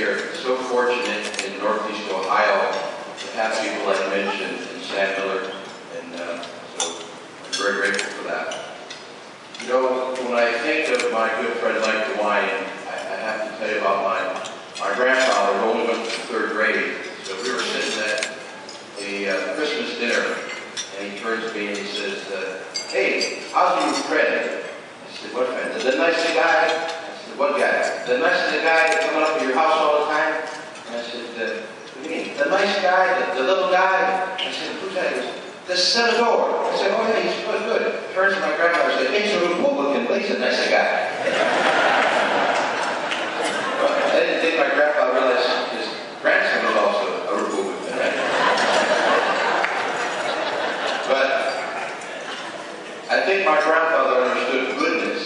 here. So fortunate in Northeast Ohio to have people like Mitch and Sam Miller, and so I'm very grateful for that. You know, when I think of my good friend Mike DeWine, I have to tell you about my grandfather who only went to the 3rd grade. So we were sitting at the Christmas dinner, and he turns to me and he says, "Hey, how's your friend?" I said, "What friend?" "The nice guy?" I said, "What guy?" "The nice guy that's coming up to your house all the time?" And I said, "What do you mean?" "The nice guy, the little guy?" I said, "Who's that?" He goes, "The senator." I said, "Oh yeah, he's good." Turns to my grandfather and said, "He's a Republican, but he's a nice guy." But I didn't think my grandfather realized his grandson was also a Republican. Right? But I think my grandfather understood goodness,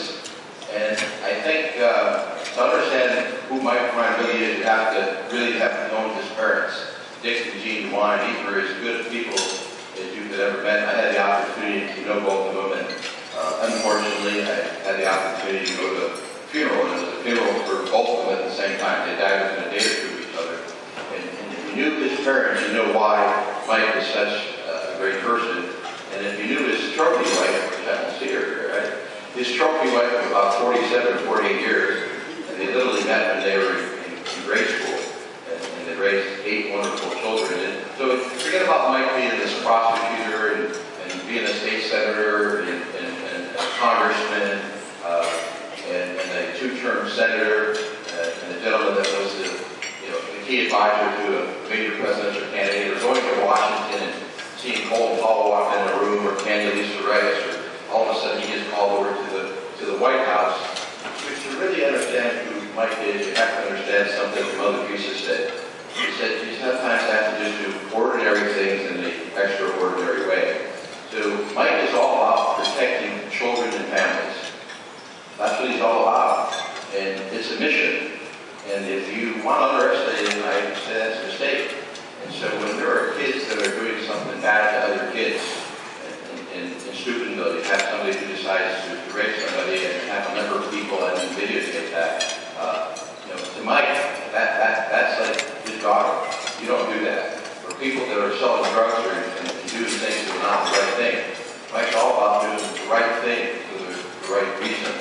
and I think to understand who Mike DeWine really is, you have to know his parents. Dick and Jean DeWine, these were as good people as you could ever met. I had the opportunity to know both of them, and unfortunately, I had the opportunity to go to a funeral, and it was a funeral for both of them at the same time. They died within a day or two of each other. And if you knew his parents, you know why Mike was such a great person. And if you knew his trophy wife, which I don't see her here, right? His trophy wife was about 47 or 48 years, and they literally met when they were in grade school. And they raised 8 wonderful children. And so forget about Mike being this prosecutor and being a state senator and a congressman and a 2-term senator and a gentleman that was the key advisor to a major presidential candidate, or going to Washington and seeing Colin Powell walk in a room, or Condoleezza Rice, or all of a sudden he gets called over to the White House. But to really understand who Mike is, you have to understand something that Mother Teresa said. She said you sometimes have to just do ordinary things in an extraordinary way. So Mike is all about protecting children and families. That's what he's all about. And it's a mission. And if you want to underestimate it, I say that's a mistake. And so when there are kids that are doing something bad to other kids, in Steubenville, you have somebody who decides to rape somebody and have a number of people and then videotape that. To Mike, that's like his daughter. You don't do that. For people that are selling drugs or and doing things that are not the right thing, Mike's all about doing the right thing for the right reason.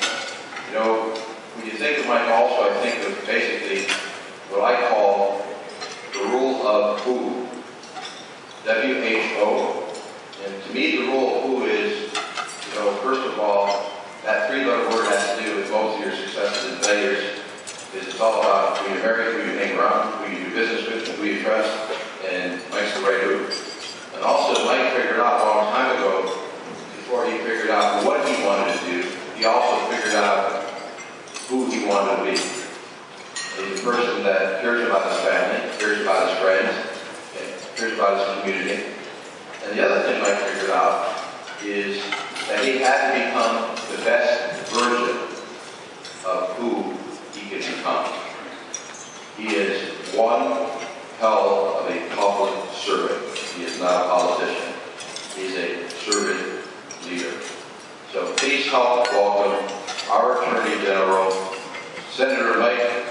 When you think of Mike also, I think of basically what I call the rule of who. WHO. And to me, the rule of who is, first of all, that 3-letter word has to do with most of your successes and failures. It's all about who you marry, who you hang around, who you do business with, and who you trust, and Mike's the right who. And also, Mike figured out a long time ago, before he figured out what he wanted to do, he also figured out who he wanted to be. He's a person that cares about his family, cares about his friends, cares about his community. And the other thing Mike figured out is that he had to become the best version of who he could become. He is one hell of a public servant. He is not a politician. He's a servant leader. So please help welcome our Attorney General, Senator Mike